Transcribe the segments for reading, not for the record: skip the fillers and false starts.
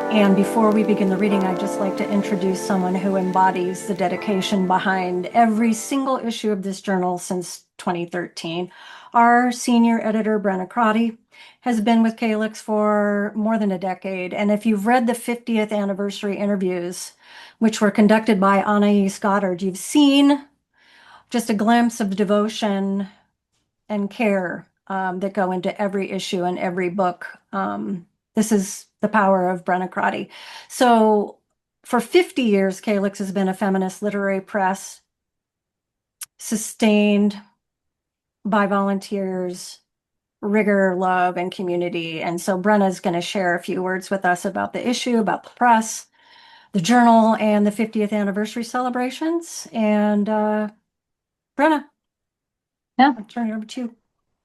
And before we begin the reading, I'd just like to introduce someone who embodies the dedication behind every single issue of this journal since 2013. Our senior editor, Brenna Crotty, has been with CALYX for more than a decade. And if you've read the 50th anniversary interviews, which were conducted by Anais Goddard, you've seen just a glimpse of devotion and care that go into every issue and every book. This is the power of Brenna Crotty. So for 50 years, CALYX has been a feminist literary press sustained by volunteers, rigor, love, and community. And so Brenna's going to share a few words with us about the issue, about the press, the journal, and the 50th anniversary celebrations. And Brenna, Yeah, I'll turn it over to you.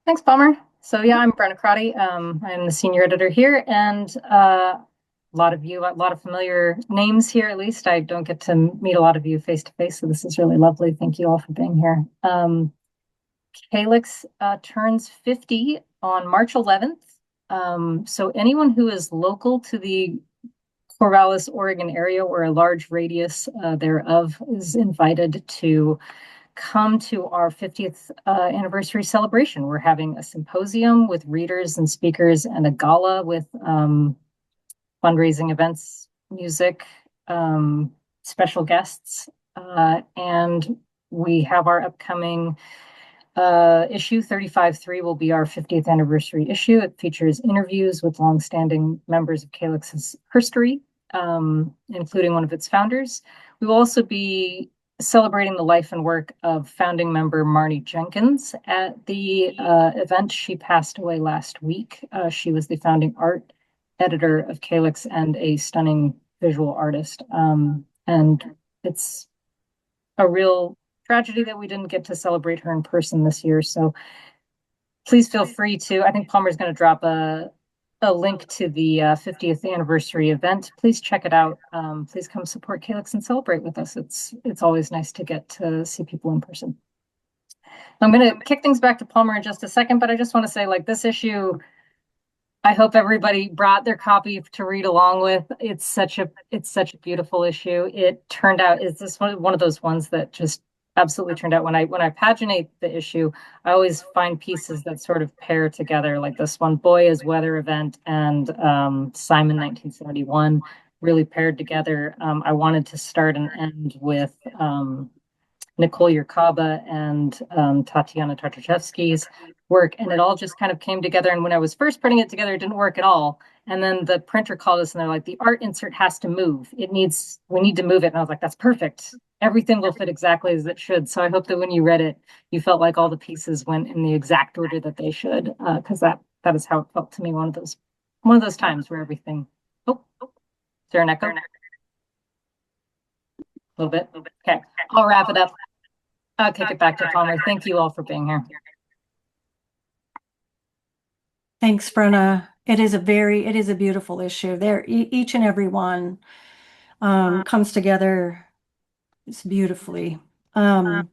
thanks, Palmer. So yeah, I'm Brenna Crotty. I'm the senior editor here, and a lot of familiar names here. At least I don't get to meet a lot of you face to face, so this is really lovely. Thank you all for being here. CALYX turns 50 on March 11th. So anyone who is local to the Corvallis, Oregon area or a large radius thereof is invited to come to our 50th anniversary celebration. We're having a symposium with readers and speakers and a gala with fundraising events, music, special guests, and we have our upcoming issue 35.3 will be our 50th anniversary issue. It features interviews with longstanding members of CALYX's history, including one of its founders. We will also be celebrating the life and work of founding member Marnie Jenkins at the event. She passed away last week. She was the founding art editor of CALYX and a stunning visual artist. And it's a real tragedy that we didn't get to celebrate her in person this year. So please feel free to, I think Palmer's going to drop a link to the 50th anniversary event. Please check it out. Please come support CALYX and celebrate with us. It's always nice to get to see people in person. I'm going to kick things back to Palmer in just a second, but I just want to say, like, this issue, I hope everybody brought their copy to read along with. It's such a beautiful issue. It turned out, is this one of those ones that just absolutely turned out. When I paginate the issue, I always find pieces that sort of pair together, like this one, Boy is Weather Event and Simon 1971 really paired together. I wanted to start and end with Nicole Yerkaba and Tatiana Tartachevsky's work, and it all just kind of came together. And when I was first putting it together, it didn't work at all. And then the printer called us and they're like, the art insert has to move. We need to move it. And I was like, that's perfect. Everything will fit exactly as it should. So I hope that when you read it, you felt like all the pieces went in the exact order that they should, because that is how it felt to me. One of those times where everything. Is there an echo? A little bit. Okay, I'll wrap it up. I'll kick it back to Palmer. Thank you all for being here. Thanks, Brenna. It is a beautiful issue. There, each and every one comes together beautifully. I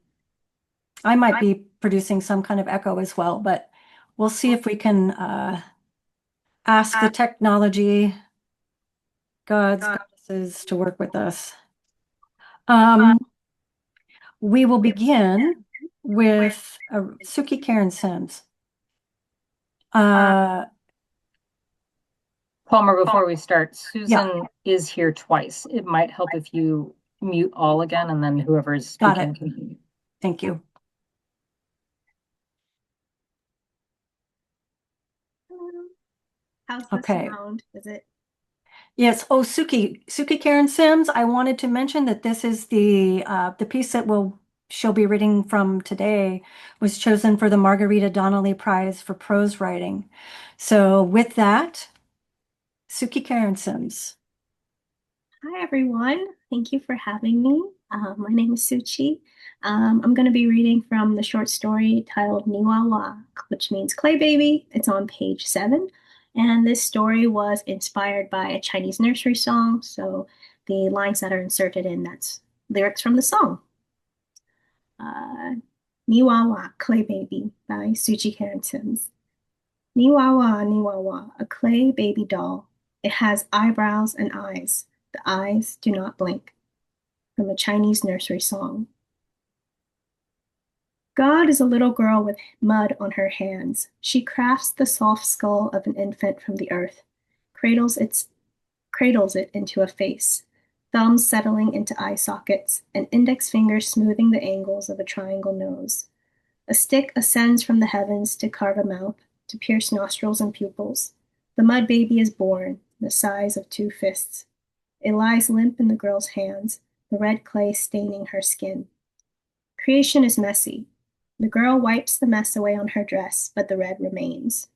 might be producing some kind of echo as well, but we'll see if we can ask the technology gods, goddesses to work with us. We will begin with Suki Karen Sims. Palmer, before we start, Susan is here twice. It might help if you mute all again, and then whoever's speaking can hear you. Thank you. How's the sound? Is it? Yes. Oh, Suki Karen Sims. I wanted to mention that this is the piece that she'll be reading from today was chosen for the Margarita Donnelly Prize for Prose Writing. So with that, Suki Karen Sims. Hi, everyone. Thank you for having me. My name is Suchi. I'm going to be reading from the short story titled Niwawa, which means clay baby. It's on page 7. And this story was inspired by a Chinese nursery song. So the lines that are inserted in, that's lyrics from the song. Niwawa, Clay Baby by Suchi Karen Sims. Niwawa, Niwawa, a clay baby doll. It has eyebrows and eyes. The eyes do not blink. From a Chinese nursery song. God is a little girl with mud on her hands. She crafts the soft skull of an infant from the earth, cradles it into a face, thumbs settling into eye sockets, and index fingers smoothing the angles of a triangle nose. A stick ascends from the heavens to carve a mouth, to pierce nostrils and pupils. The mud baby is born, the size of 2 fists. It lies limp in the girl's hands, the red clay staining her skin. Creation is messy. The girl wipes the mess away on her dress, but the red remains.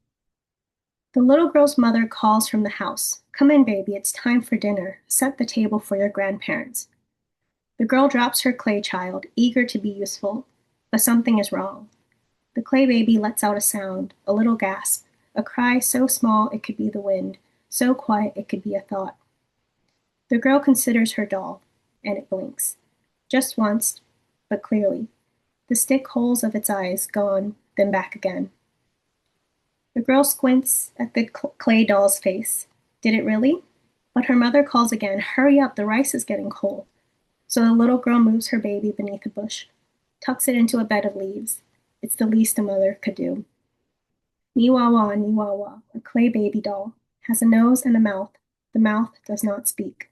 The little girl's mother calls from the house. Come in, baby, it's time for dinner. Set the table for your grandparents. The girl drops her clay child, eager to be useful, but something is wrong. The clay baby lets out a sound, a little gasp, a cry so small it could be the wind, so quiet it could be a thought. The girl considers her doll, and it blinks. Just once, but clearly. The stick holes of its eyes gone, then back again. The girl squints at the clay doll's face. Did it really? But her mother calls again, hurry up, the rice is getting cold. So the little girl moves her baby beneath a bush, tucks it into a bed of leaves. It's the least a mother could do. Niwawa, a clay baby doll, has a nose and a mouth. The mouth does not speak.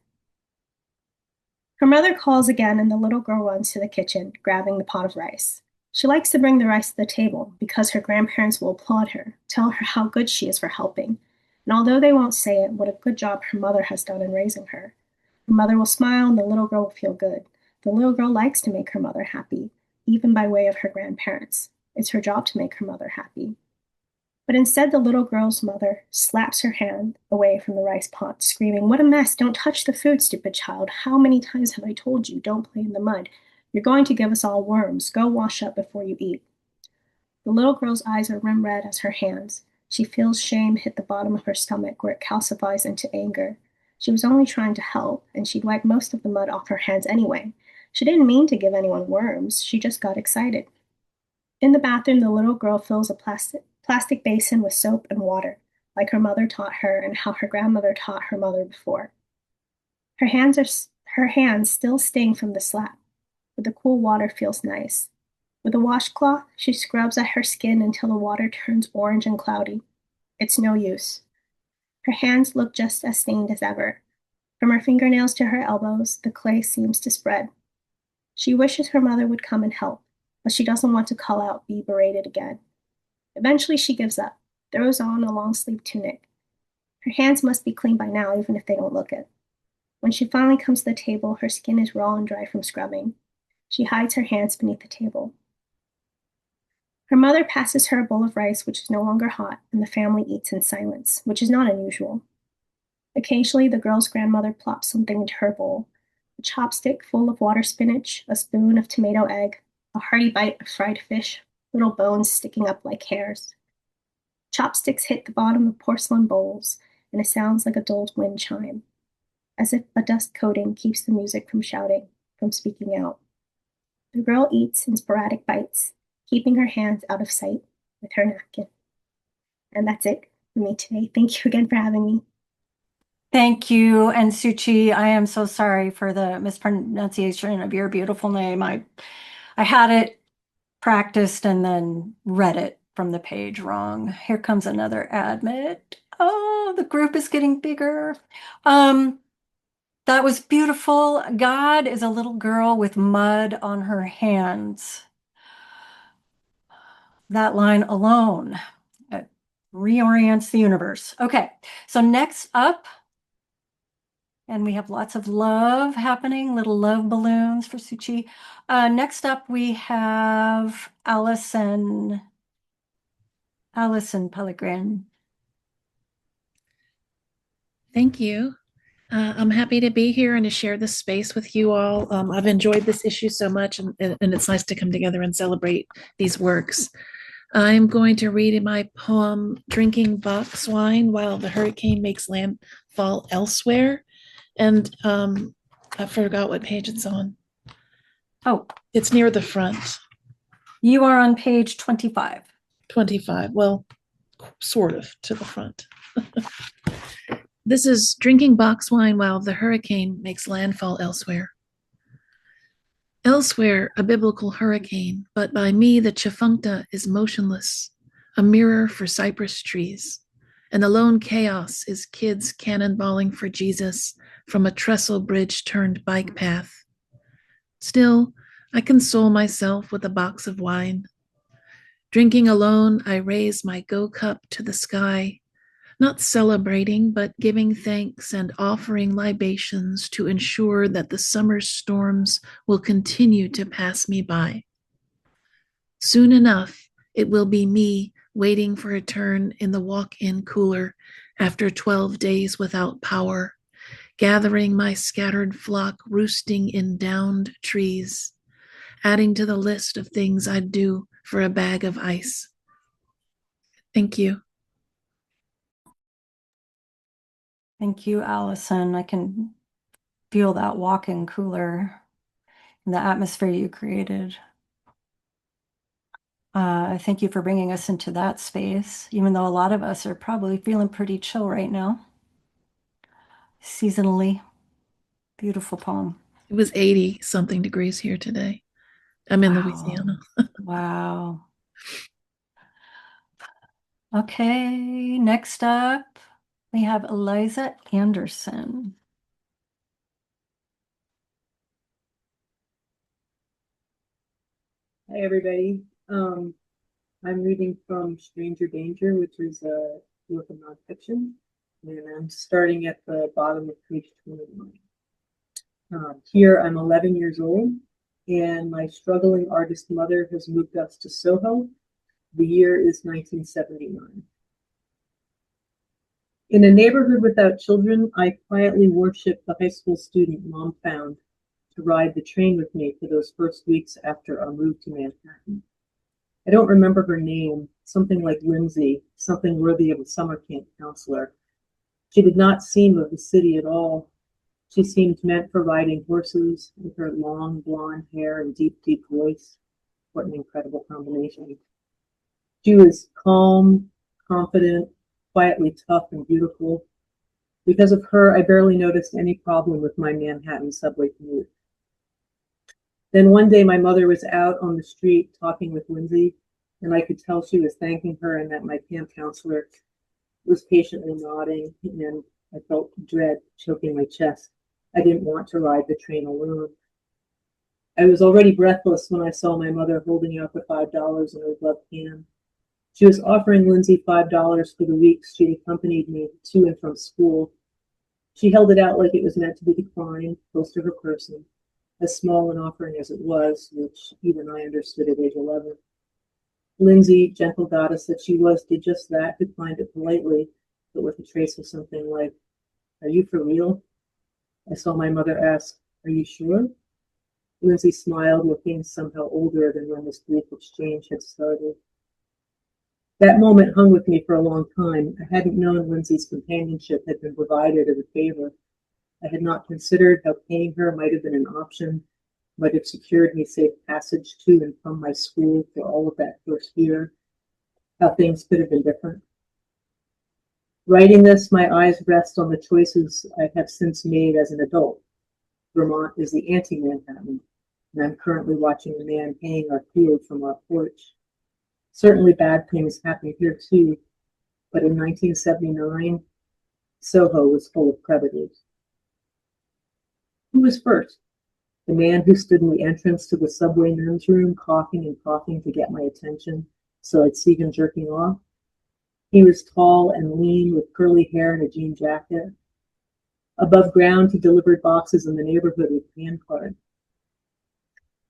Her mother calls again, and the little girl runs to the kitchen, grabbing the pot of rice. She likes to bring the rice to the table because her grandparents will applaud her, tell her how good she is for helping. And although they won't say it, what a good job her mother has done in raising her. Her mother will smile, and the little girl will feel good. The little girl likes to make her mother happy, even by way of her grandparents. It's her job to make her mother happy. But instead, the little girl's mother slaps her hand away from the rice pot, screaming, what a mess! Don't touch the food, stupid child. How many times have I told you, don't play in the mud? You're going to give us all worms. Go wash up before you eat. The little girl's eyes are rim red as her hands. She feels shame hit the bottom of her stomach where it calcifies into anger. She was only trying to help, and she'd wiped most of the mud off her hands anyway. She didn't mean to give anyone worms. She just got excited. In the bathroom, the little girl fills a plastic basin with soap and water, like her mother taught her and how her grandmother taught her mother before. Her hands still sting from the slap, but the cool water feels nice. With a washcloth, she scrubs at her skin until the water turns orange and cloudy. It's no use. Her hands look just as stained as ever. From her fingernails to her elbows, the clay seems to spread. She wishes her mother would come and help, but she doesn't want to call out, be berated again. Eventually she gives up, throws on a long-sleeved tunic. Her hands must be clean by now, even if they don't look it. When she finally comes to the table, her skin is raw and dry from scrubbing. She hides her hands beneath the table. Her mother passes her a bowl of rice, which is no longer hot, and the family eats in silence, which is not unusual. Occasionally, the girl's grandmother plops something into her bowl, a chopstick full of water spinach, a spoon of tomato egg, a hearty bite of fried fish, little bones sticking up like hairs. Chopsticks hit the bottom of porcelain bowls, and it sounds like a dulled wind chime, as if a dust coating keeps the music from shouting, from speaking out. The girl eats in sporadic bites, keeping her hands out of sight with her napkin. And that's it for me today. Thank you again for having me. Thank you. And Suchi, I am so sorry for the mispronunciation of your beautiful name. I had it practiced and then read it from the page wrong. Here comes another admit. Oh, the group is getting bigger. That was beautiful. God is a little girl with mud on her hands. That line alone reorients the universe. Okay, so next up, and we have lots of love happening, little love balloons for Suchi. Next up, we have Allison Pellegrin. Thank you. I'm happy to be here and to share this space with you all. I've enjoyed this issue so much, and it's nice to come together and celebrate these works. I'm going to read in my poem, Drinking Box Wine While the Hurricane Makes Landfall Elsewhere. And I forgot what page it's on. Oh, it's near the front. You are on page 25. 25, well, sort of to the front. This is drinking box wine while the hurricane makes landfall elsewhere. Elsewhere, a biblical hurricane, but by me the Tchefuncta is motionless, a mirror for cypress trees. And the lone chaos is kids cannonballing for Jesus from a trestle bridge turned bike path. Still, I console myself with a box of wine. Drinking alone, I raise my go cup to the sky, not celebrating, but giving thanks and offering libations to ensure that the summer's storms will continue to pass me by. Soon enough, it will be me waiting for a turn in the walk-in cooler after 12 days without power, gathering my scattered flock roosting in downed trees, adding to the list of things I'd do for a bag of ice. Thank you. Thank you, Allison. I can feel that walk-in cooler and the atmosphere you created. Thank you for bringing us into that space, even though a lot of us are probably feeling pretty chill right now. Seasonally, beautiful poem. It was 80 something degrees here today. I'm in Wow. Louisiana. Wow. Okay, next up, we have Eliza Anderson. Hi, everybody. I'm reading from Stranger Danger, which is a work of nonfiction, and I'm starting at the bottom of page 21. Here, I'm 11 years old, and my struggling artist mother has moved us to Soho. The year is 1979. In a neighborhood without children, I quietly worship the high school student Mom found to ride the train with me for those first weeks after our move to Manhattan. I don't remember her name, something like Lindsay, something worthy of a summer camp counselor. She did not seem of the city at all. She seemed meant for riding horses with her long blonde hair and deep, deep voice. What an incredible combination. She was calm, confident, quietly tough and beautiful. Because of her, I barely noticed any problem with my Manhattan subway commute. Then one day my mother was out on the street talking with Lindsay, and I could tell she was thanking her and that my camp counselor was patiently nodding, and I felt dread choking my chest. I didn't want to ride the train alone. I was already breathless when I saw my mother holding out the $5 in her gloved hand. She was offering Lindsay $5 for the weeks she'd accompanied me to and from school. She held it out like it was meant to be declined, close to her person, as small an offering as it was, which even I understood at age 11. Lindsay, gentle goddess that she was, did just that, declined it politely, but with a trace of something like, "Are you for real?" I saw my mother ask, "Are you sure?" Lindsay smiled, looking somehow older than when this brief exchange had started. That moment hung with me for a long time. I hadn't known Lindsay's companionship had been provided as a favor. I had not considered how paying her might have been an option, might have secured me safe passage to and from my school for all of that first year, how things could have been different. Writing this, my eyes rest on the choices I have since made as an adult. Vermont is the anti-Manhattan, and I'm currently watching a man haying our field from our porch. Certainly bad things happen here too, but in 1979, Soho was full of predators. Who was first? The man who stood in the entrance to the subway men's room, coughing and coughing to get my attention so I'd see him jerking off? He was tall and lean with curly hair and a jean jacket. Above ground, he delivered boxes in the neighborhood with hand cards.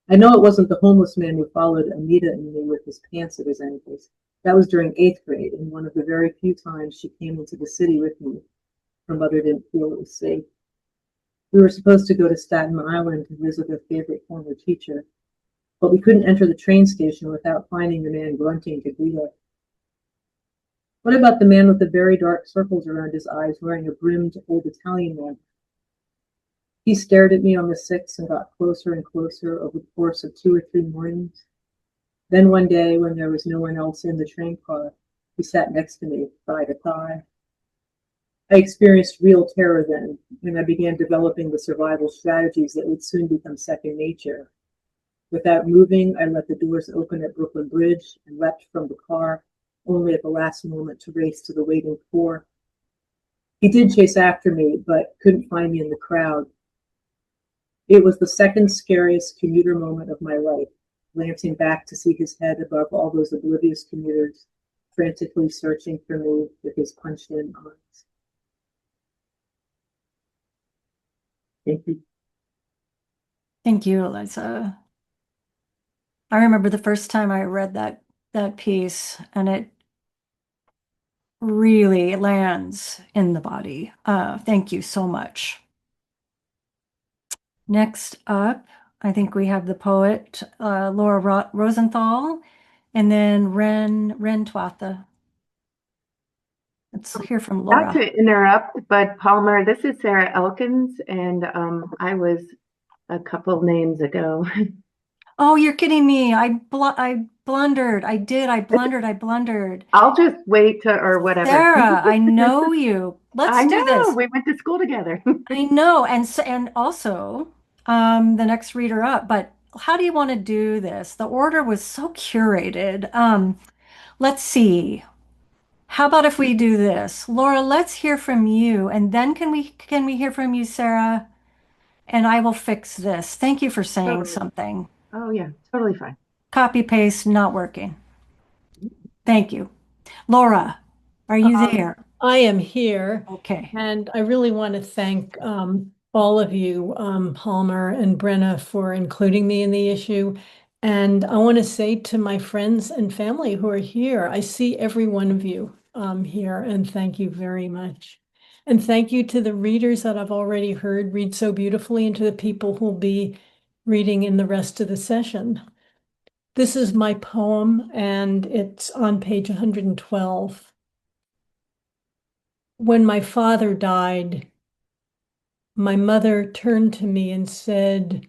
I know it wasn't the homeless man who followed Anita and me with his pants at his ankles. That was during 8th grade, and one of the very few times she came into the city with me. Her mother didn't feel it was safe. We were supposed to go to Staten Island to visit her favorite former teacher, but we couldn't enter the train station without finding the man grunting to greet us. What about the man with the very dark circles around his eyes wearing a brimmed old Italian man? He stared at me on the 6th and got closer and closer over the course of 2 or 3 mornings. Then one day, when there was no one else in the train car, he sat next to me, thigh to thigh. I experienced real terror then, and I began developing the survival strategies that would soon become second nature. Without moving, I let the doors open at Brooklyn Bridge and leapt from the car, only at the last moment to race to the waiting four. He did chase after me, but couldn't find me in the crowd. It was the second scariest commuter moment of my life, glancing back to see his head above all those oblivious commuters, frantically searching for me with his punched-in eyes. Thank you. Thank you, Eliza. I remember the first time I read that piece, and it really lands in the body. Thank you so much. Next up, I think we have the poet Laura Rosenthal, and then Ren Twatha. Let's hear from Laura. Not to interrupt, but Palmer, this is Sarah Elkins, and I was a couple names ago. Oh, you're kidding me. I blundered. I blundered. I'll just wait or whatever. Sarah, I know you. Let's do this. We went to school together. I know. And also the next reader up, but how do you want to do this? The order was so curated. Let's see. How about if we do this? Laura, let's hear from you, and then can we hear from you, Sarah? And I will fix this. Thank you for saying something. Oh yeah, totally fine. Copy paste not working. Thank you. Laura, are you there? I am here. Okay. And I really want to thank all of you, Palmer and Brenna, for including me in the issue. And I want to say to my friends and family who are here, I see every one of you here, and thank you very much. And thank you to the readers that I've already heard read so beautifully, and to the people who'll be reading in the rest of the session. This is my poem, and it's on page 112. When my father died, my mother turned to me and said,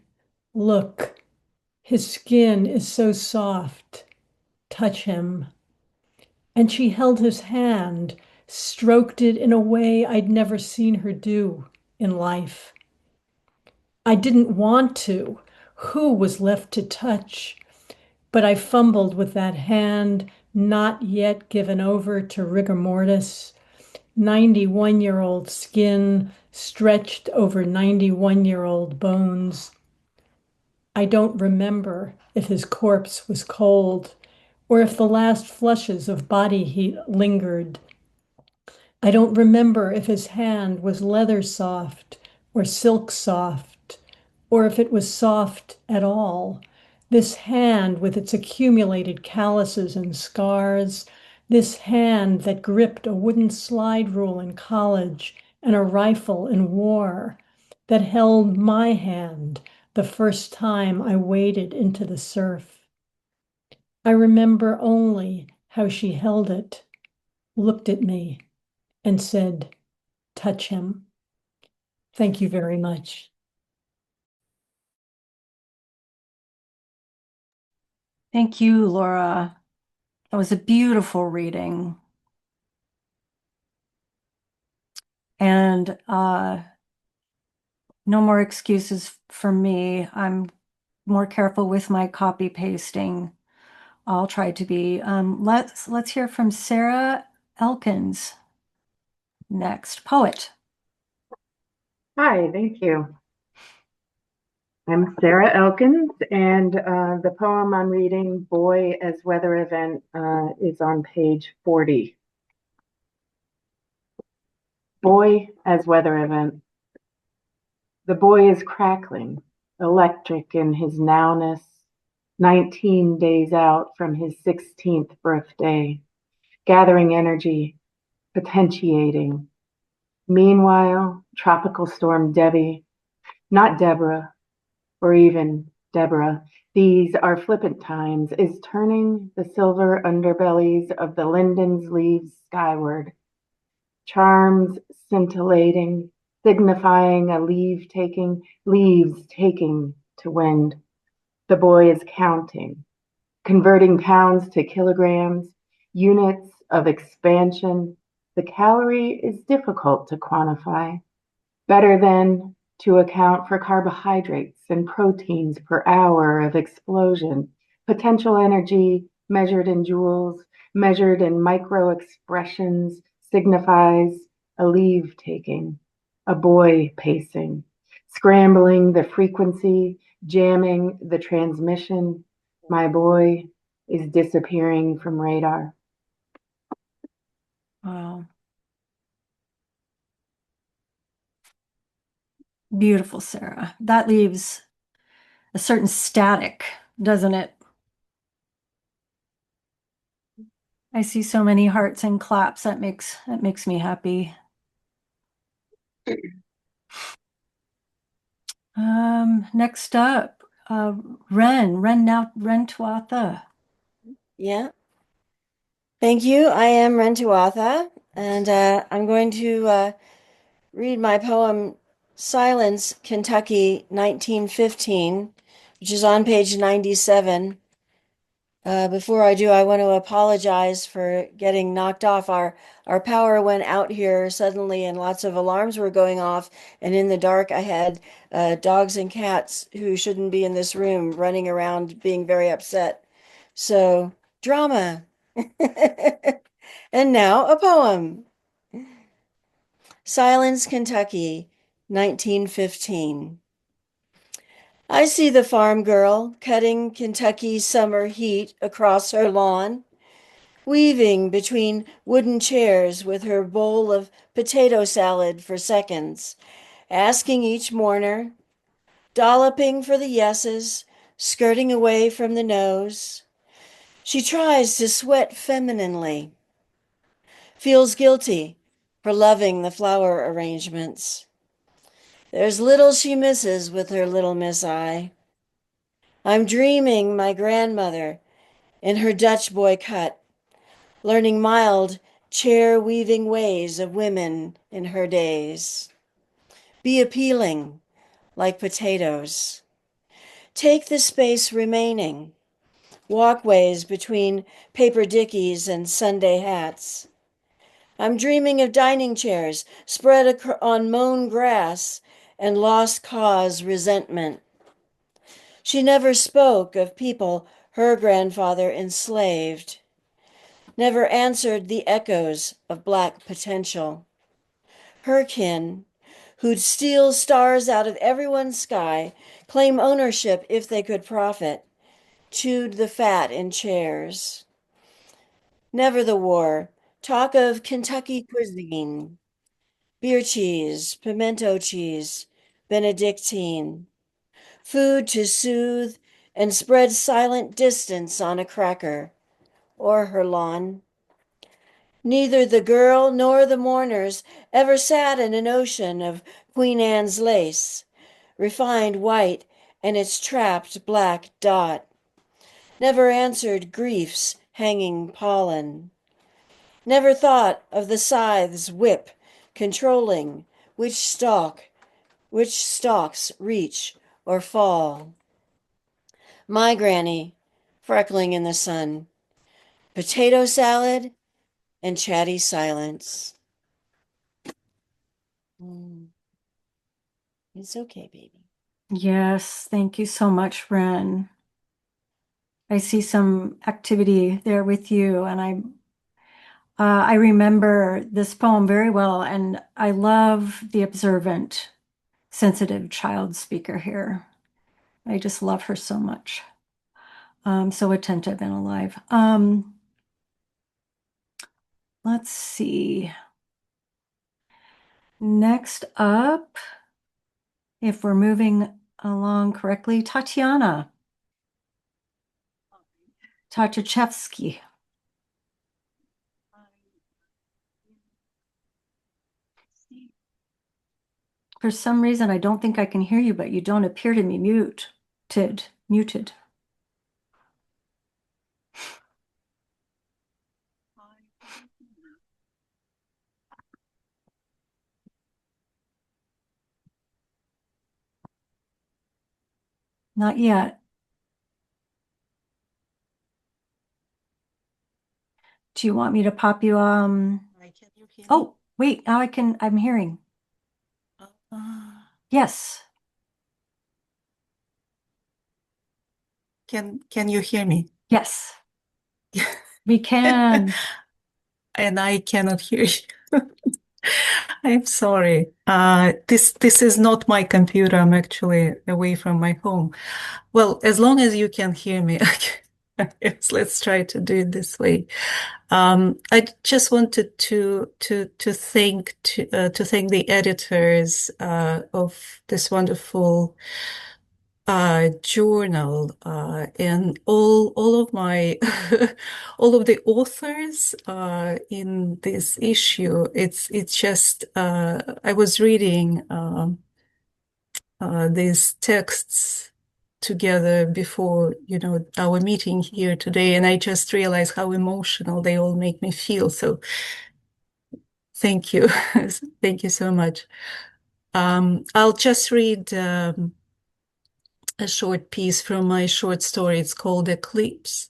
"Look, his skin is so soft. Touch him." And she held his hand, stroked it in a way I'd never seen her do in life. I didn't want to. Who was left to touch? But I fumbled with that hand, not yet given over to rigor mortis. 91-year-old skin stretched over 91-year-old bones. I don't remember if his corpse was cold or if the last flushes of body heat lingered. I don't remember if his hand was leather soft or silk soft, or if it was soft at all. This hand with its accumulated calluses and scars, this hand that gripped a wooden slide rule in college and a rifle in war, that held my hand the first time I waded into the surf. I remember only how she held it, looked at me, and said, "Touch him." Thank you very much. Thank you, Laura. That was a beautiful reading. And no more excuses for me. I'm more careful with my copy pasting. I'll try to be. Let's hear from Sarah Elkins next. Poet. Hi, thank you. I'm Sarah Elkins, and the poem I'm reading, Boy as Weather Event, is on page 40. Boy as weather event. The boy is crackling, electric in his nowness, 19 days out from his 16th birthday, gathering energy, potentiating. Meanwhile, Tropical Storm Debbie, not Deborah, or even Deborah, these are flippant times, is turning the silver underbellies of the lindens leaves skyward. Charms scintillating, signifying a leaves taking to wind. The boy is counting, converting pounds to kilograms, units of expansion, The calorie is difficult to quantify, better than to account for carbohydrates and proteins per hour of explosion. Potential energy measured in joules, measured in micro expressions, signifies a leave taking, a boy pacing, scrambling the frequency, jamming the transmission. My boy is disappearing from radar. Wow. Beautiful, Sarah. That leaves a certain static, doesn't it? I see so many hearts and claps. That makes me happy. Next up, Ren Tuatha. Yeah. Thank you. I am Rentuatha, and I'm going to read my poem Silence, Kentucky, 1915, which is on page 97. Before I do, I want to apologize for getting knocked off. Our power went out here suddenly, and lots of alarms were going off. And in the dark, I had dogs and cats who shouldn't be in this room running around being very upset. So, drama. And now a poem. Silence, Kentucky, 1915. I see the farm girl cutting Kentucky's summer heat across her lawn, weaving between wooden chairs with her bowl of potato salad for seconds, asking each mourner, dolloping for the yeses, skirting away from the no's. She tries to sweat femininely, feels guilty for loving the flower arrangements. There's little she misses with her little Miss I. I'm dreaming my grandmother in her Dutch boy cut, learning mild chair weaving ways of women in her days. Be appealing like potatoes. Take the space remaining, walkways between paper dickies and Sunday hats. I'm dreaming of dining chairs spread on mown grass and lost cause resentment. She never spoke of people her grandfather enslaved, never answered the echoes of black potential. Her kin, who'd steal stars out of everyone's sky, claim ownership if they could profit, chewed the fat in chairs. Never the war, talk of Kentucky cuisine, beer cheese, pimento cheese, Benedictine, food to soothe and spread silent distance on a cracker or her lawn. Neither the girl nor the mourners ever sat in an ocean of Queen Anne's lace, refined white and its trapped black dot. Never answered grief's hanging pollen. Never thought of the scythe's whip controlling which stalks reach or fall. My granny, freckling in the sun, potato salad and chatty silence. It's okay, baby. Yes, thank you so much, Ren. I see some activity there with you, and I remember this poem very well, and I love the observant, sensitive child speaker here. I just love her so much. So attentive and alive. Let's see. Next up, if we're moving along correctly, Tatiana Tachachevsky. For some reason, I don't think I can hear you, but you don't appear to be muted. Not yet. Do you want me to pop you? hear me? Oh, wait, now I'm hearing. Yes. Can you hear me? Yes. We can. And I cannot hear you. I'm sorry. This is not my computer. I'm actually away from my home. Well, as long as you can hear me, yes, let's try to do it this way. I just wanted to thank the editors of this wonderful journal and all of my all of the authors in this issue. It's just I was reading these texts together before our meeting here today, and I just realized how emotional they all make me feel. So thank you. Thank you so much. I'll just read a short piece from my short story. It's called Eclipse.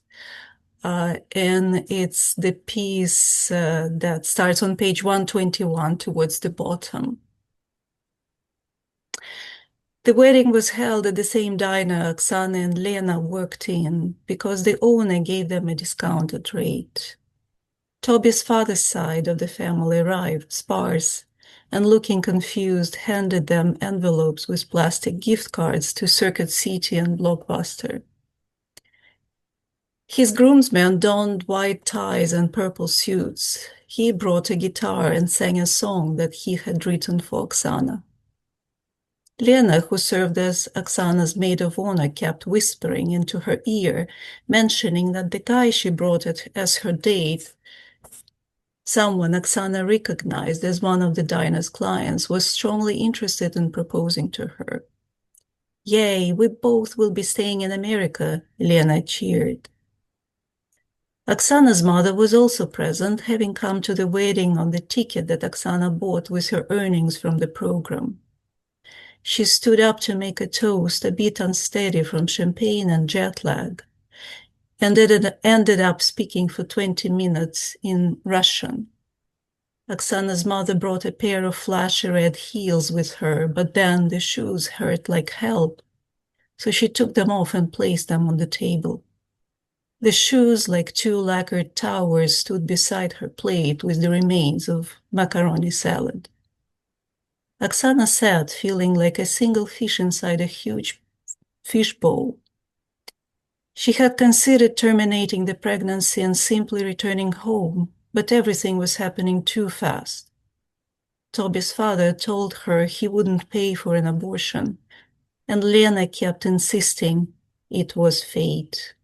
And it's the piece that starts on page 121 towards the bottom. The wedding was held at the same diner Oksana and Lena worked in because the owner gave them a discounted rate. Toby's father's side of the family arrived, sparse, and looking confused, handed them envelopes with plastic gift cards to Circuit City and Blockbuster. His groomsmen donned white ties and purple suits. He brought a guitar and sang a song that he had written for Oksana. Lena, who served as Oksana's maid of honor, kept whispering into her ear, mentioning that the guy she brought as her date, someone Oksana recognized as one of the diner's clients, was strongly interested in proposing to her. "Yay, we both will be staying in America," Lena cheered. Oksana's mother was also present, having come to the wedding on the ticket that Oksana bought with her earnings from the program. She stood up to make a toast, a bit unsteady from champagne and jet lag, and ended up speaking for 20 minutes in Russian. Oksana's mother brought a pair of flashy red heels with her, but then the shoes hurt like hell, so she took them off and placed them on the table. The shoes, like two lacquered towers, stood beside her plate with the remains of macaroni salad. Oksana sat, feeling like a single fish inside a huge fish bowl. She had considered terminating the pregnancy and simply returning home, but everything was happening too fast. Toby's father told her he wouldn't pay for an abortion, and Lena kept insisting it was fate.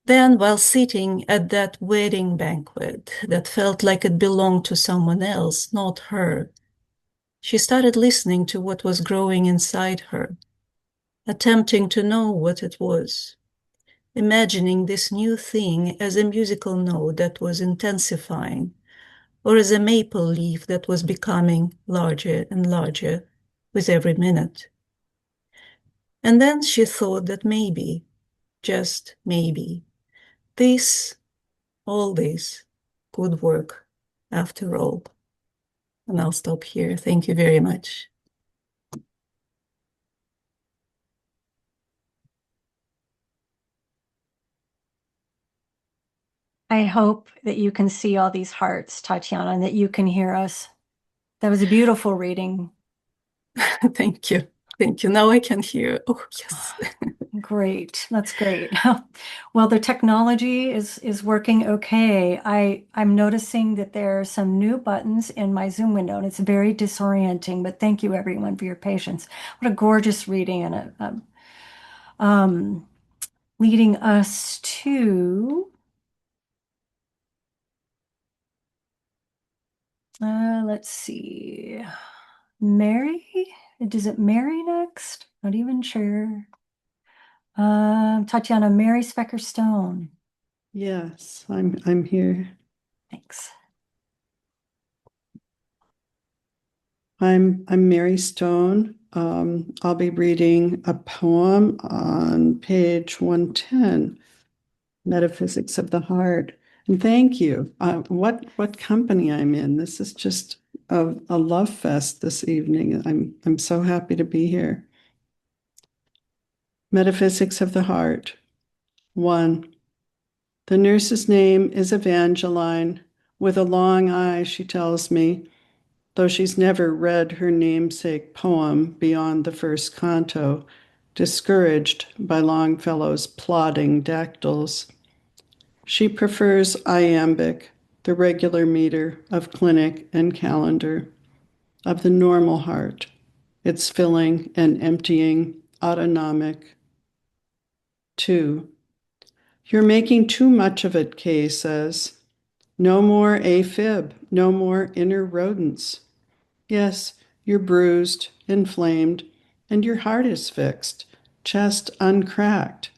Then, while sitting at that wedding banquet that felt like it belonged to someone else, not her, she started listening to what was growing inside her, attempting to know what it was, imagining this new thing as a musical note that was intensifying, or as a maple leaf that was becoming larger and larger with every minute. And then she thought that maybe, just maybe, all this could work after all. And I'll stop here. Thank you very much. I hope that you can see all these hearts, Tatiana, and that you can hear us. That was a beautiful reading. Thank you. Thank you. Now I can hear. Oh, yes. Great. That's great. Well, the technology is working okay. I'm noticing that there are some new buttons in my Zoom window, and it's very disorienting, but thank you everyone for your patience. What a gorgeous reading, and leading us to let's see. Mary? Is it Mary next? Not even sure. Tatiana, Mary Specker Stone. Yes, I'm here. Thanks. I'm Mary Stone. I'll be reading a poem on page 110, Metaphysics of the Heart. And thank you. What company I'm in. This is just a love fest this evening. I'm so happy to be here. Metaphysics of the Heart. 1. The nurse's name is Evangeline. With a long eye, she tells me, though she's never read her namesake poem beyond the first canto, discouraged by Longfellow's plodding dactyls. She prefers iambic, the regular meter of clinic and calendar, of the normal heart, its filling and emptying, autonomic. 2. You're making too much of it, Kay says. No more AFib, no more inner rodents. Yes, you're bruised, inflamed, and your heart is fixed, chest uncracked.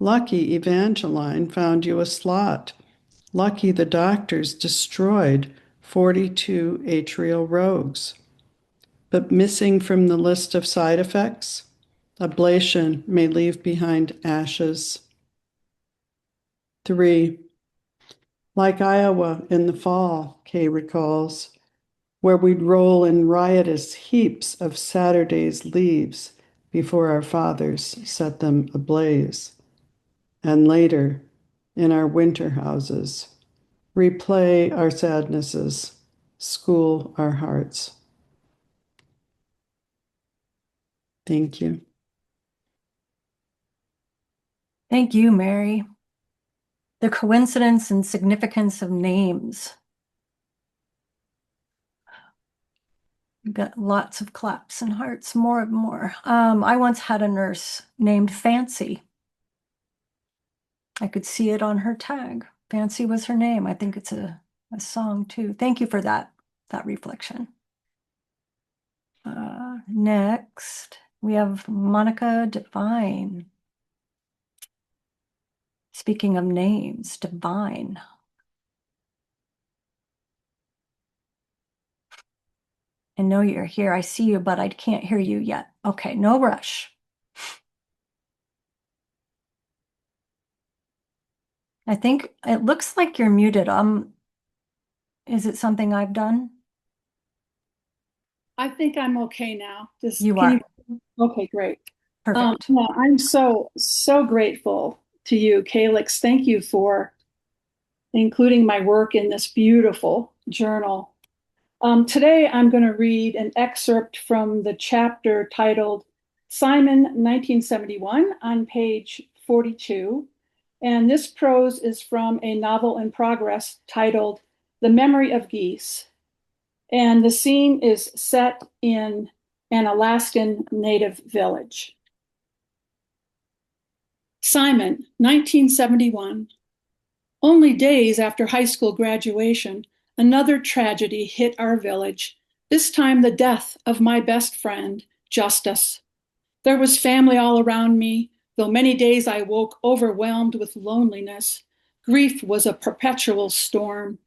Lucky Evangeline found you a slot. Lucky the doctors destroyed 42 atrial rogues. But missing from the list of side effects, ablation may leave behind ashes. 3. Like Iowa in the fall, Kay recalls, where we'd roll in riotous heaps of Saturday's leaves before our fathers set them ablaze. And later, in our winter houses, replay our sadnesses, school our hearts. Thank you. Thank you, Mary. The coincidence and significance of names. We've got lots of claps and hearts, more and more. I once had a nurse named Fancy. I could see it on her tag. Fancy was her name. I think it's a song too. Thank you for that reflection. Next, we have Monica Devine. Speaking of names, Divine. I know you're here. I see you, but I can't hear you yet. Okay, no rush. I think it looks like you're muted. Is it something I've done? I think I'm okay now. You are. Okay, great. Perfect. Yeah, I'm so grateful to you, CALYX. Thank you for including my work in this beautiful journal. Today, I'm going to read an excerpt from the chapter titled Simon 1971 on page 42. And this prose is from a novel in progress titled The Memory of Geese. And the scene is set in an Alaskan native village. Simon, 1971. Only days after high school graduation, another tragedy hit our village, this time the death of my best friend, Justice. There was family all around me, though many days I woke overwhelmed with loneliness. Grief was a perpetual storm.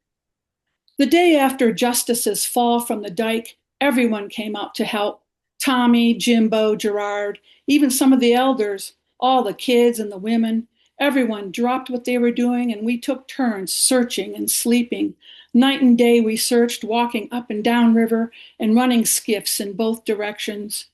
The day after Justice's fall from the dike, everyone came out to help. Tommy, Jimbo, Gerard, even some of the elders, all the kids and the women. Everyone dropped what they were doing and we took turns searching and sleeping. Night and day we searched, walking up and down river and running skiffs in both directions.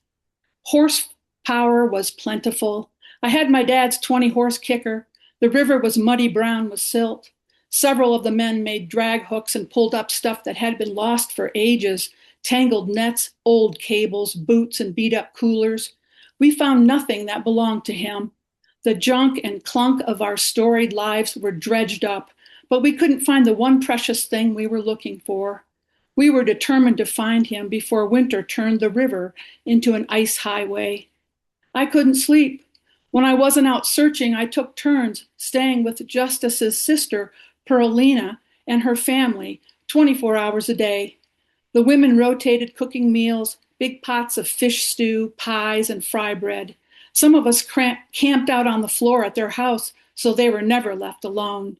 Horsepower was plentiful. I had my dad's 20-horse kicker. The river was muddy brown with silt. Several of the men made drag hooks and pulled up stuff that had been lost for ages, tangled nets, old cables, boots, and beat-up coolers. We found nothing that belonged to him. The junk and clunk of our storied lives were dredged up, but we couldn't find the one precious thing we were looking for. We were determined to find him before winter turned the river into an ice highway. I couldn't sleep. When I wasn't out searching, I took turns staying with Justice's sister, Perlina, and her family 24 hours a day. The women rotated cooking meals, big pots of fish stew, pies, and fry bread. Some of us camped out on the floor at their house, so they were never left alone.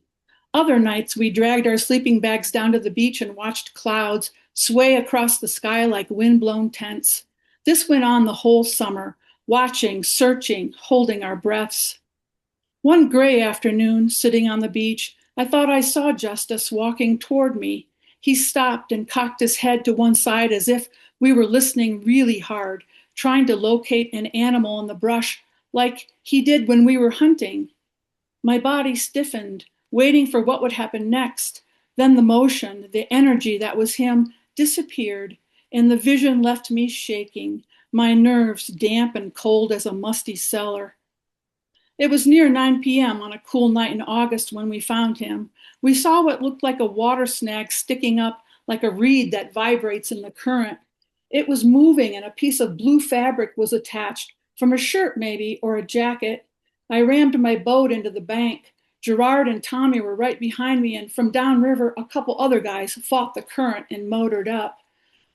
Other nights, we dragged our sleeping bags down to the beach and watched clouds sway across the sky like wind-blown tents. This went on the whole summer, watching, searching, holding our breaths. One gray afternoon, sitting on the beach, I thought I saw Justice walking toward me. He stopped and cocked his head to one side as if we were listening really hard, trying to locate an animal in the brush like he did when we were hunting. My body stiffened, waiting for what would happen next. Then the motion, the energy that was him, disappeared, and the vision left me shaking, my nerves damp and cold as a musty cellar. It was near 9 p.m. on a cool night in August when we found him. We saw what looked like a water snag sticking up like a reed that vibrates in the current. It was moving, and a piece of blue fabric was attached, from a shirt maybe, or a jacket. I rammed my boat into the bank. Gerard and Tommy were right behind me, and from downriver, a couple other guys fought the current and motored up.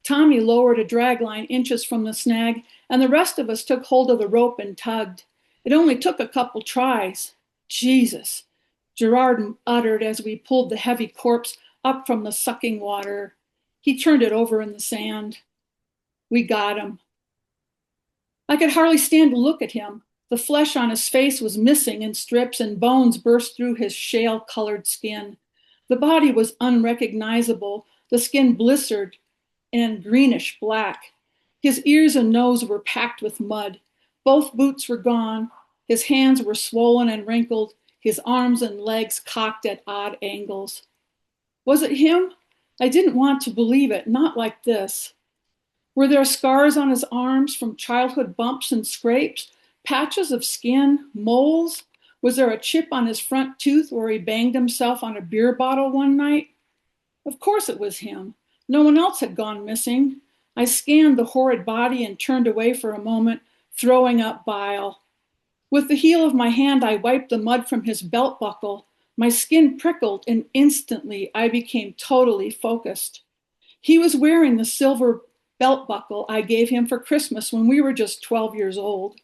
Tommy lowered a drag line inches from the snag, and the rest of us took hold of the rope and tugged. It only took a couple tries. Jesus, Gerard uttered as we pulled the heavy corpse up from the sucking water. He turned it over in the sand. We got him. I could hardly stand to look at him. The flesh on his face was missing in strips, and bones burst through his shale-colored skin. The body was unrecognizable, the skin blistered and greenish black. His ears and nose were packed with mud. Both boots were gone. His hands were swollen and wrinkled, his arms and legs cocked at odd angles. Was it him? I didn't want to believe it, not like this. Were there scars on his arms from childhood bumps and scrapes, patches of skin, moles? Was there a chip on his front tooth where he banged himself on a beer bottle one night? Of course it was him. No one else had gone missing. I scanned the horrid body and turned away for a moment, throwing up bile. With the heel of my hand, I wiped the mud from his belt buckle. My skin prickled, and instantly I became totally focused. He was wearing the silver belt buckle I gave him for Christmas when we were just 12 years old.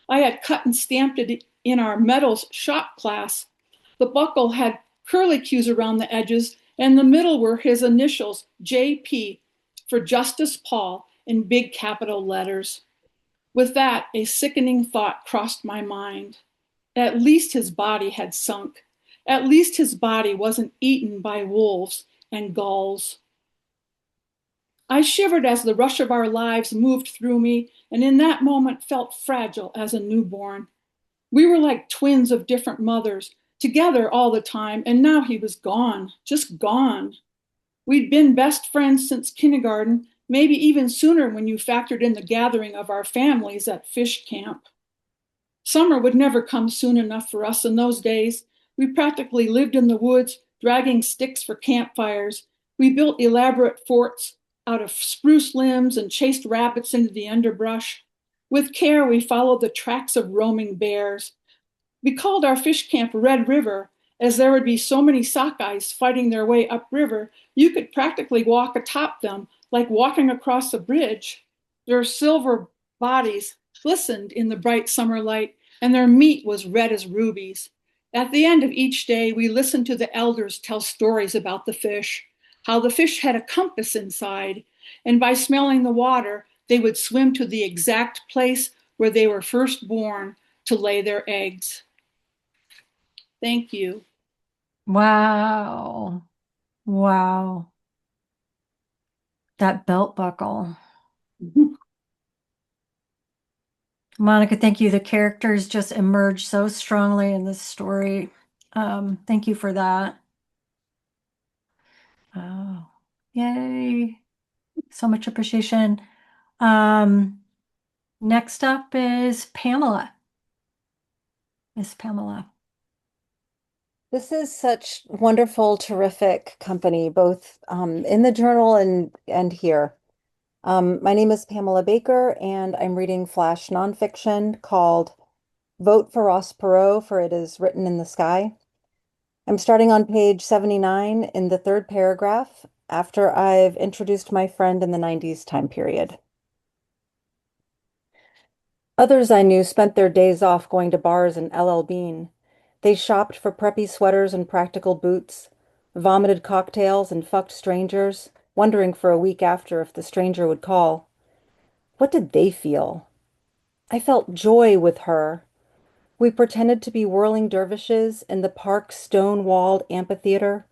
I had cut and stamped it in our metals shop class. The buckle had curlicues around the edges, and the middle were his initials, JP, for Justice Paul, in big capital letters. With that, a sickening thought crossed my mind. At least his body had sunk. At least his body wasn't eaten by wolves and gulls. I shivered as the rush of our lives moved through me, and in that moment felt fragile as a newborn. We were like twins of different mothers, together all the time, and now he was gone, just gone. We'd been best friends since kindergarten, maybe even sooner when you factored in the gathering of our families at fish camp. Summer would never come soon enough for us in those days. We practically lived in the woods, dragging sticks for campfires. We built elaborate forts out of spruce limbs and chased rabbits into the underbrush. With care, we followed the tracks of roaming bears. We called our fish camp Red River, as there would be so many sockeyes fighting their way upriver, you could practically walk atop them, like walking across a bridge. Their silver bodies glistened in the bright summer light, and their meat was red as rubies. At the end of each day, we listened to the elders tell stories about the fish, how the fish had a compass inside, and by smelling the water, they would swim to the exact place where they were first born to lay their eggs. Thank you. Wow. Wow. That belt buckle. Monica, thank you. The characters just emerge so strongly in this story. Thank you for that. Oh, yay. So much appreciation. Next up is Pamela. Miss Pamela. This is such wonderful, terrific company, both in the journal and here. My name is Pamela Baker, and I'm reading flash nonfiction called Vote for Ross Perot, for it is written in the sky. I'm starting on page 79 in the third paragraph after I've introduced my friend in the 90s time period. Others I knew spent their days off going to bars in LL Bean. They shopped for preppy sweaters and practical boots, vomited cocktails and fucked strangers, wondering for a week after if the stranger would call. What did they feel? I felt joy with her. We pretended to be whirling dervishes in the park's stone-walled amphitheater.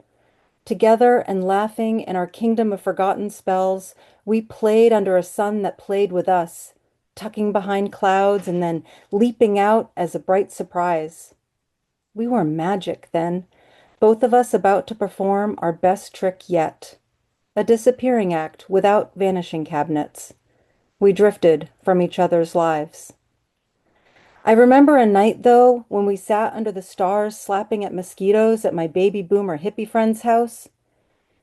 Together and laughing in our kingdom of forgotten spells, we played under a sun that played with us, tucking behind clouds and then leaping out as a bright surprise. We were magic then, both of us about to perform our best trick yet, a disappearing act without vanishing cabinets. We drifted from each other's lives. I remember a night, though, when we sat under the stars slapping at mosquitoes at my baby boomer hippie friend's house.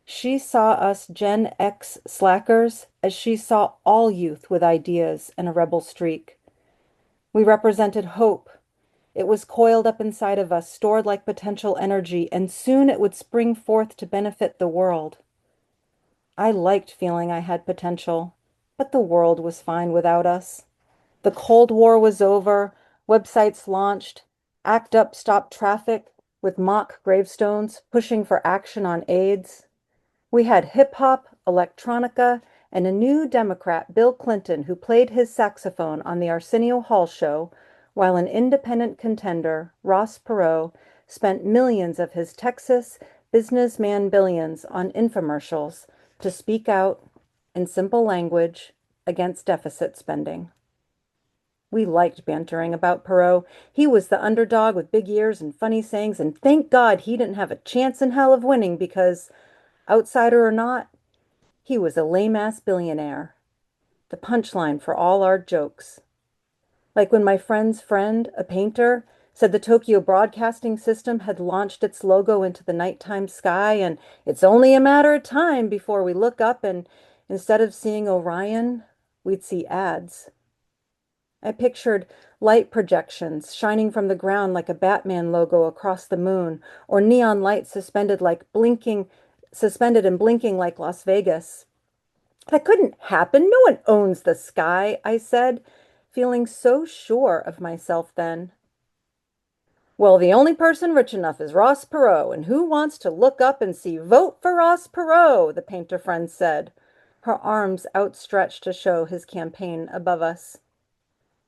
She saw us Gen X slackers as she saw all youth with ideas and a rebel streak. We represented hope. It was coiled up inside of us, stored like potential energy, and soon it would spring forth to benefit the world. I liked feeling I had potential, but the world was fine without us. The Cold War was over, websites launched, ACT UP stopped traffic with mock gravestones pushing for action on AIDS. We had hip-hop, electronica, and a new Democrat, Bill Clinton, who played his saxophone on the Arsenio Hall show, while an independent contender, Ross Perot, spent millions of his Texas businessman billions on infomercials to speak out in simple language against deficit spending. We liked bantering about Perot. He was the underdog with big ears and funny sayings, and thank God he didn't have a chance in hell of winning because, outsider or not, he was a lame-ass billionaire. The punchline for all our jokes. Like when my friend's friend, a painter, said the Tokyo Broadcasting System had launched its logo into the nighttime sky, and it's only a matter of time before we look up and instead of seeing Orion, we'd see ads. I pictured light projections shining from the ground like a Batman logo across the moon, or neon lights suspended and blinking like Las Vegas. That couldn't happen. No one owns the sky, I said, feeling so sure of myself then. Well, the only person rich enough is Ross Perot, and who wants to look up and see "Vote for Ross Perot," the painter friend said, her arms outstretched to show his campaign above us.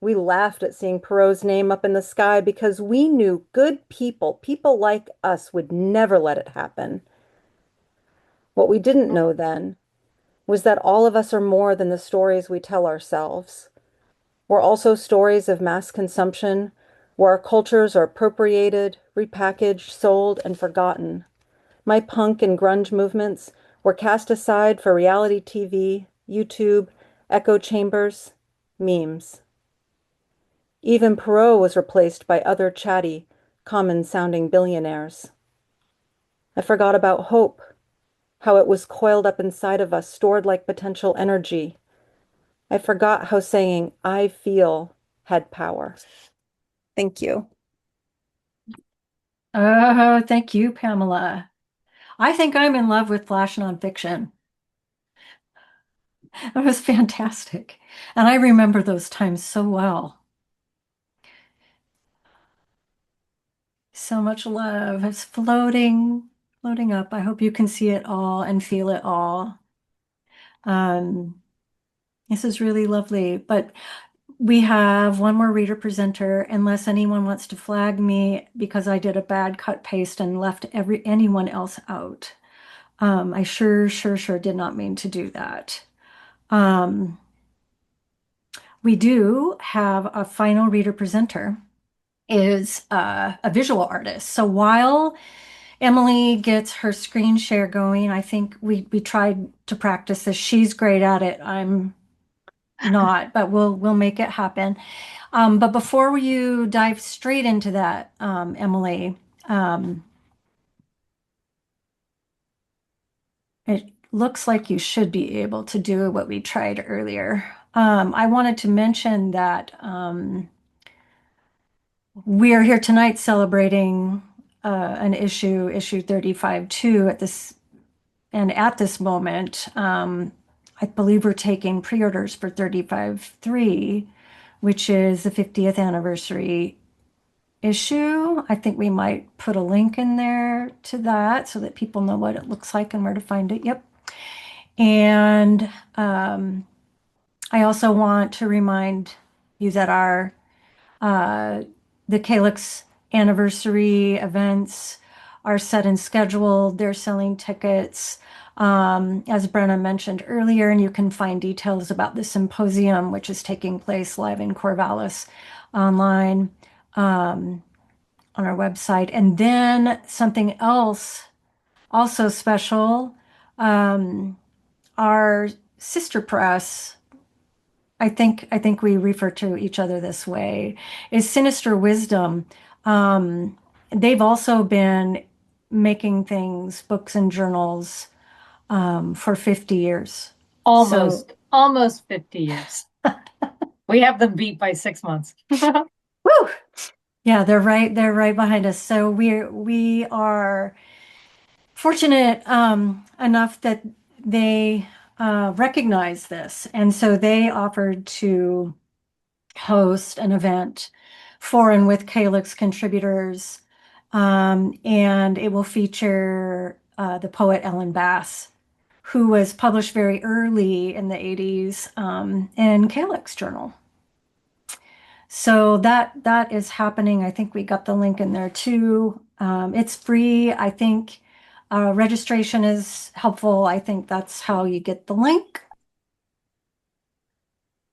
We laughed at seeing Perot's name up in the sky because we knew good people like us, would never let it happen. What we didn't know then was that all of us are more than the stories we tell ourselves. We're also stories of mass consumption, where our cultures are appropriated, repackaged, sold, and forgotten. My punk and grunge movements were cast aside for reality TV, YouTube, echo chambers, memes. Even Perot was replaced by other chatty, common-sounding billionaires. I forgot about hope, how it was coiled up inside of us, stored like potential energy. I forgot how saying "I feel" had power. Thank you. Oh, thank you, Pamela. I think I'm in love with flash nonfiction. It was fantastic. And I remember those times so well. So much love. It's floating up. I hope you can see it all and feel it all. This is really lovely. But we have one more reader presenter, unless anyone wants to flag me because I did a bad cut paste and left anyone else out. I sure did not mean to do that. We do have a final reader presenter is a visual artist. So while Emily gets her screen share going, I think we tried to practice this. She's great at it. I'm not, but we'll make it happen. But before you dive straight into that, Emily, it looks like you should be able to do what we tried earlier. I wanted to mention that we are here tonight celebrating an issue 35-2 at this moment. I believe we're taking pre-orders for 35-3, which is the 50th anniversary issue. I think we might put a link in there to that so that people know what it looks like and where to find it. Yep. And I also want to remind you that our the CALYX anniversary events are set and scheduled. They're selling tickets, as Brenna mentioned earlier, and you can find details about the symposium, which is taking place live in Corvallis online on our website. And then something else also special, our sister press, I think we refer to each other this way, is Sinister Wisdom. They've also been making things, books and journals, for 50 years. Almost 50 years. We have them beat by 6 months. Woo! Yeah, they're right behind us. So we are fortunate enough that they recognize this, and so they offered to host an event for and with CALYX contributors, and it will feature the poet Ellen Bass, who was published very early in the 80s in CALYX Journal. So that is happening. I think we got the link in there too. It's free. I think registration is helpful. I think that's how you get the link.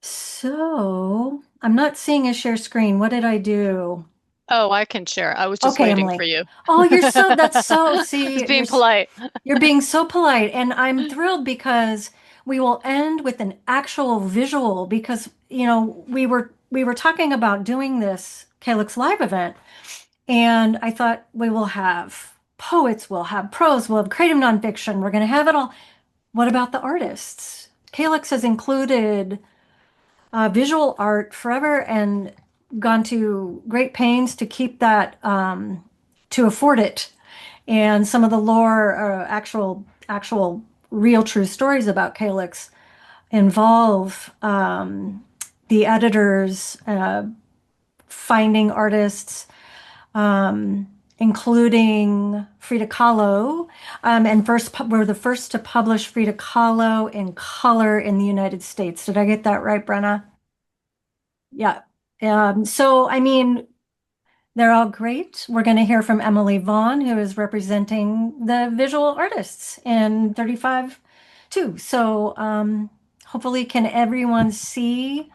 So I'm not seeing a share screen. What did I do? Oh, I can share. I was just Okay, waiting Emily. for you. Oh, that's so, see, It's being polite. You're being so polite. And I'm thrilled because we will end with an actual visual because, we were talking about doing this CALYX Live event. And I thought we will have poets, we'll have prose, we'll have creative nonfiction. We're going to have it all. What about the artists? CALYX has included visual art forever and gone to great pains to keep that, to afford it. And some of the lore, actual real true stories about CALYX involve the editors finding artists, including Frida Kahlo, and we're the first to publish Frida Kahlo in color in the United States. Did I get that right, Brenna? Yeah. So, I mean, they're all great. We're going to hear from Emily Vaughn, who is representing the visual artists in 35 too. So, hopefully, can everyone see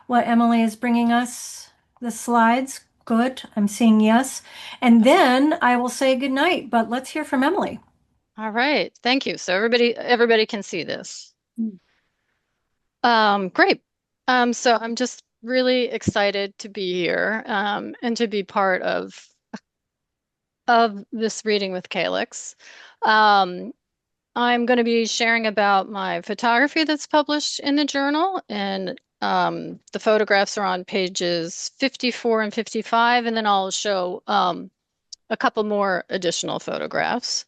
what Emily is bringing us? The slides? Good. I'm seeing yes. And then I will say good night, but let's hear from Emily. All right. Thank you. So everybody can see this. Great. So I'm just really excited to be here and to be part of this reading with CALYX. I'm going to be sharing about my photography that's published in the journal, and the photographs are on pages 54 and 55, and then I'll show a couple more additional photographs.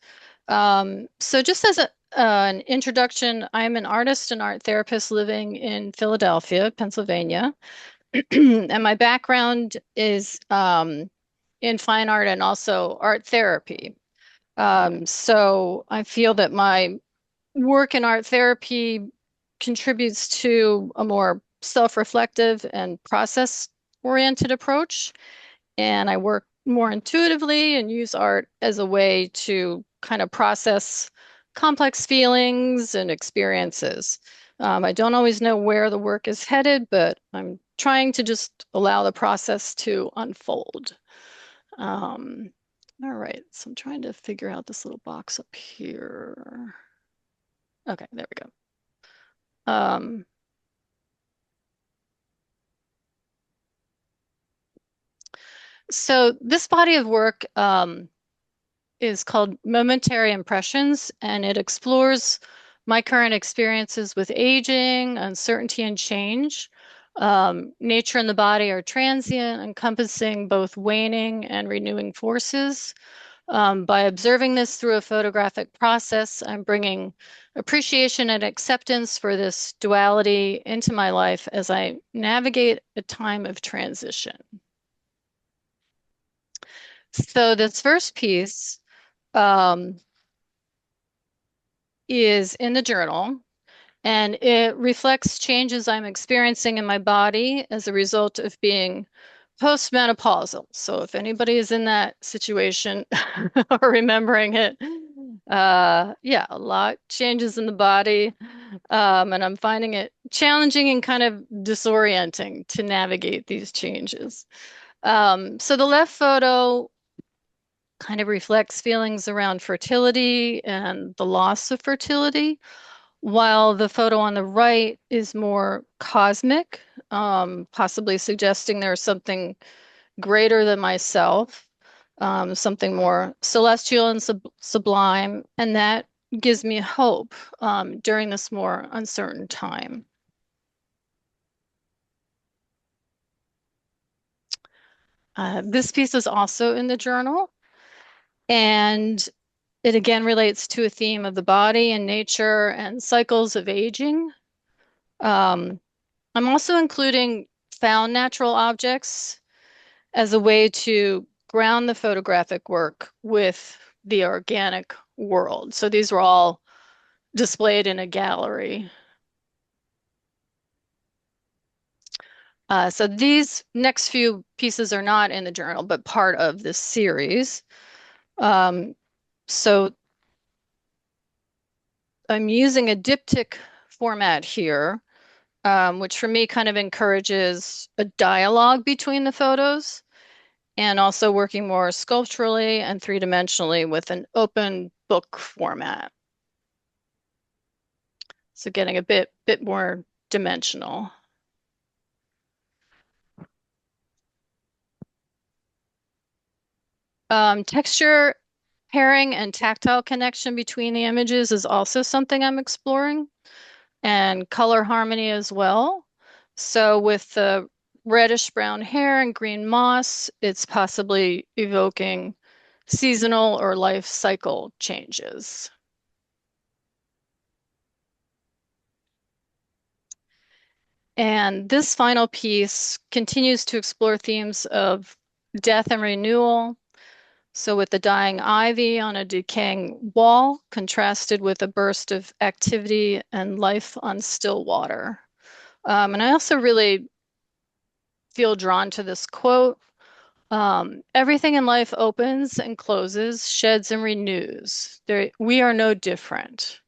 So just as an introduction, I'm an artist and art therapist living in Philadelphia, Pennsylvania. And my background is in fine art and also art therapy. So I feel that my work in art therapy contributes to a more self-reflective and process-oriented approach. And I work more intuitively and use art as a way to kind of process complex feelings and experiences. I don't always know where the work is headed, but I'm trying to just allow the process to unfold. All right, so I'm trying to figure out this little box up here. Okay, there we go. So this body of work is called Momentary Impressions, and it explores my current experiences with aging, uncertainty, and change. Nature and the body are transient, encompassing both waning and renewing forces. By observing this through a photographic process, I'm bringing appreciation and acceptance for this duality into my life as I navigate a time of transition. So this first piece is in the journal, and it reflects changes I'm experiencing in my body as a result of being postmenopausal. So if anybody is in that situation or remembering it, yeah, a lot changes in the body. And I'm finding it challenging and kind of disorienting to navigate these changes. So the left photo kind of reflects feelings around fertility and the loss of fertility, while the photo on the right is more cosmic, possibly suggesting there's something greater than myself, something more celestial and sublime, and that gives me hope during this more uncertain time. This piece is also in the journal, and it again relates to a theme of the body and nature and cycles of aging. I'm also including found natural objects as a way to ground the photographic work with the organic world. So these were all displayed in a gallery. So these next few pieces are not in the journal, but part of this series. So I'm using a diptych format here, which for me kind of encourages a dialogue between the photos, and also working more sculpturally and three-dimensionally with an open book format. So getting a bit more dimensional. Texture pairing and tactile connection between the images is also something I'm exploring, and color harmony as well. So with the reddish brown hair and green moss, it's possibly evoking seasonal or life cycle changes. And this final piece continues to explore themes of death and renewal. So with the dying ivy on a decaying wall, contrasted with a burst of activity and life on still water. And I also really feel drawn to this quote. Everything in life opens and closes, sheds and renews. We are no different.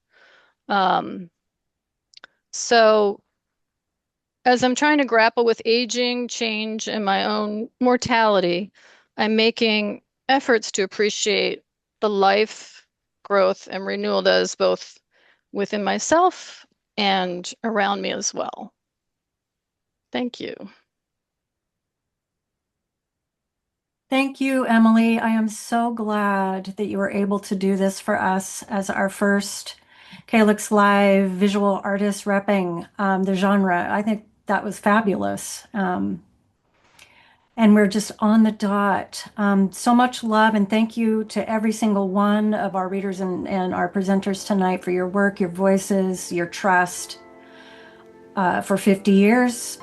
So as I'm trying to grapple with aging, change, and my own mortality, I'm making efforts to appreciate the life, growth, and renewal that is both within myself and around me as well. Thank you. Thank you, Emily. I am so glad that you were able to do this for us as our first CALYX Live visual artist repping the genre. I think that was fabulous. And we're just on the dot. So much love and thank you to every single one of our readers and our presenters tonight for your work, your voices, your trust. For 50 years,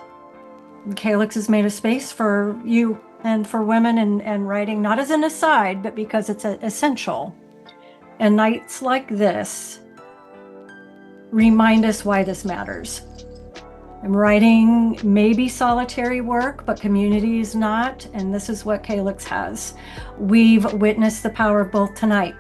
CALYX has made a space for you and for women and writing, not as an aside, but because it's essential. And nights like this remind us why this matters. And writing may be solitary work, but community is not, and this is what CALYX has. We've witnessed the power of both tonight.